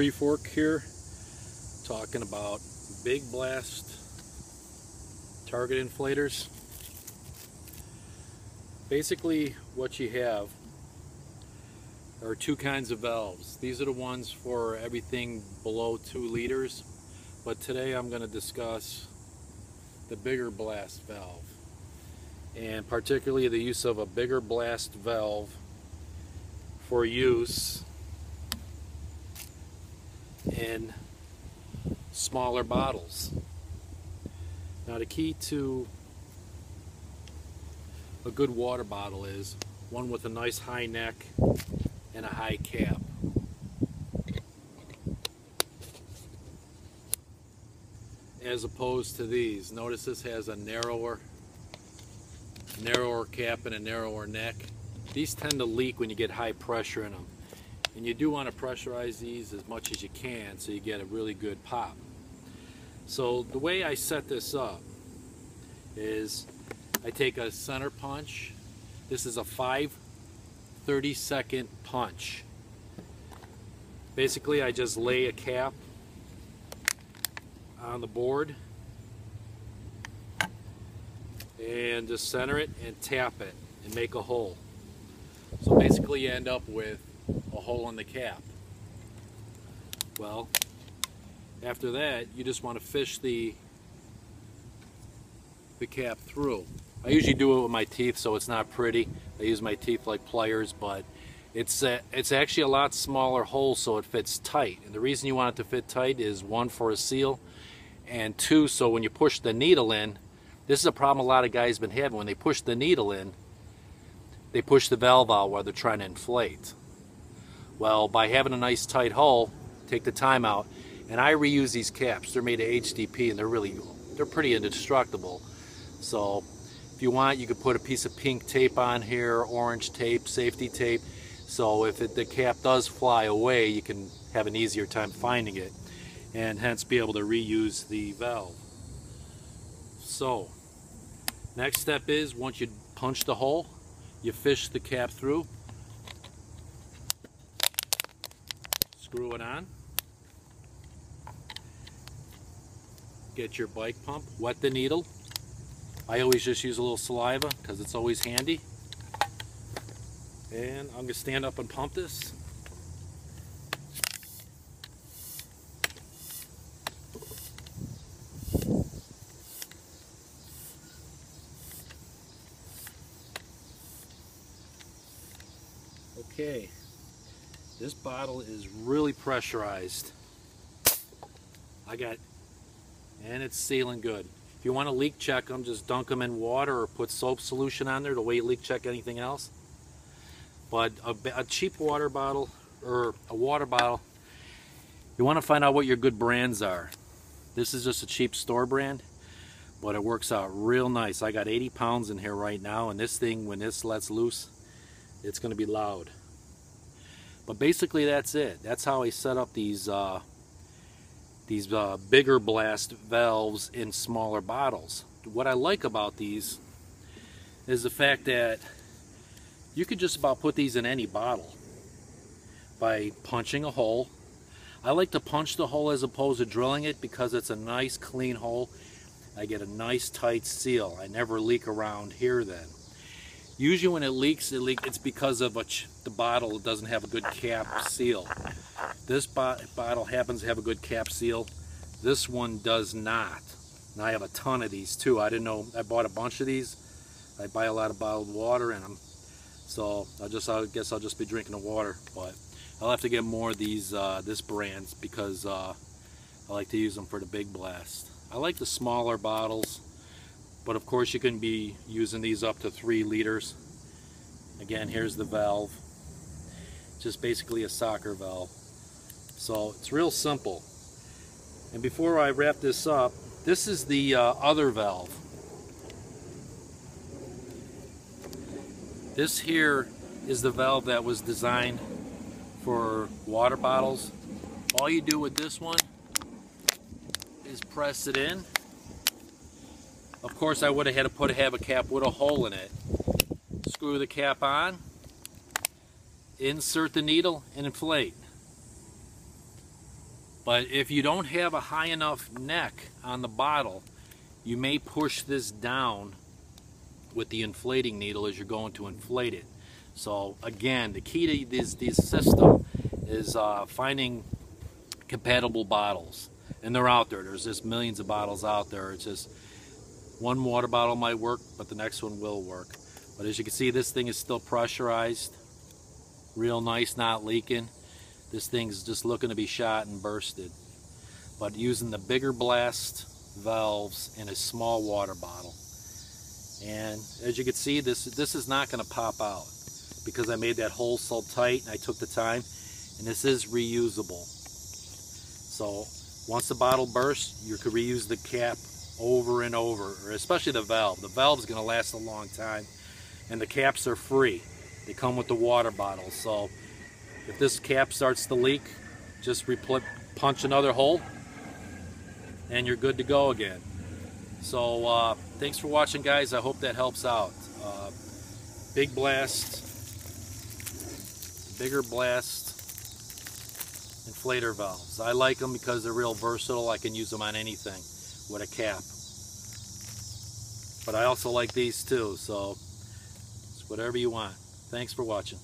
Tree fork here, talking about big blast target inflators. Basically what you have are two kinds of valves. These are the ones for everything below 2 liters, but today I'm going to discuss the bigger blast valve, and particularly the use of a bigger blast valve for use in smaller bottles. Now, the key to a good water bottle is one with a nice high neck and a high cap. As opposed to these. Notice this has a narrower cap and a narrower neck. These tend to leak when you get high pressure in them. And you do want to pressurize these as much as you can so you get a really good pop. So the way I set this up is I take a center punch. This is a 5 30-second punch. Basically, I just lay a cap on the board and just center it and tap it and make a hole. So basically you end up with a hole in the cap. Well, after that you just want to fish the cap through. I usually do it with my teeth, so it's not pretty. I use my teeth like pliers, but it's actually a lot smaller hole, so it fits tight. And the reason you want it to fit tight is 1, for a seal, and 2, so when you push the needle in, this is a problem a lot of guys been having. When they push the needle in, they push the valve out while they're trying to inflate. Well, by having a nice tight hole, take the time out, and I reuse these caps. They're made of HDP, and they're pretty indestructible. So if you want, you could put a piece of pink tape on here, orange tape, safety tape, so if the cap does fly away, you can have an easier time finding it, and hence be able to reuse the valve. So next step is, once you punch the hole, you fish the cap through, screw it on, get your bike pump, wet the needle. I always just use a little saliva because it's always handy. And I'm going to stand up and pump this. Okay, this bottle is really pressurized. And it's sealing good. If you want to leak check them, just dunk them in water or put soap solution on there the way you leak check anything else. But a cheap water bottle, or a water bottle, you want to find out what your good brands are. This is just a cheap store brand, but it works out real nice. I got 80 pounds in here right now, and this thing, when this lets loose, it's going to be loud. But basically that's it. That's how I set up these bigger blast valves in smaller bottles. What I like about these is the fact that you could just about put these in any bottle by punching a hole. I like to punch the hole as opposed to drilling it because it's a nice clean hole. I get a nice tight seal. I never leak around here then. Usually when it leaks, it's because of the bottle doesn't have a good cap seal. This bottle happens to have a good cap seal. This one does not. And I have a ton of these too. I didn't know. I bought a bunch of these. I buy a lot of bottled water in them. So I guess I'll just be drinking the water. But I'll have to get more of these this brands because I like to use them for the big blast. I like the smaller bottles, but of course you can be using these up to 3 liters. Again, here's the valve. Just basically a soccer valve. So it's real simple. And before I wrap this up, this is the other valve. This here is the valve that was designed for water bottles. All you do with this one is press it in. Of course, I would have had to have a cap with a hole in it. Screw the cap on, insert the needle, and inflate. But if you don't have a high enough neck on the bottle, you may push this down with the inflating needle as you're going to inflate it. So again, the key to this system is finding compatible bottles. And they're out there. There's just millions of bottles out there. It's just one water bottle might work, but the next one will work. But as you can see, this thing is still pressurized. Real nice, not leaking. This thing's just looking to be shot and bursted. But using the bigger blast valves in a small water bottle. And as you can see, this is not going to pop out because I made that hole so tight and I took the time. And this is reusable. So once the bottle bursts, you could reuse the cap over and over, or especially the valve. The valve is going to last a long time, and the caps are free. They come with the water bottle. So if this cap starts to leak, just punch another hole, and you're good to go again. So thanks for watching, guys. I hope that helps out. Big blast, bigger blast inflator valves. I like them because they're real versatile. I can use them on anything with a cap. But I also like these too, so it's whatever you want. Thanks for watching.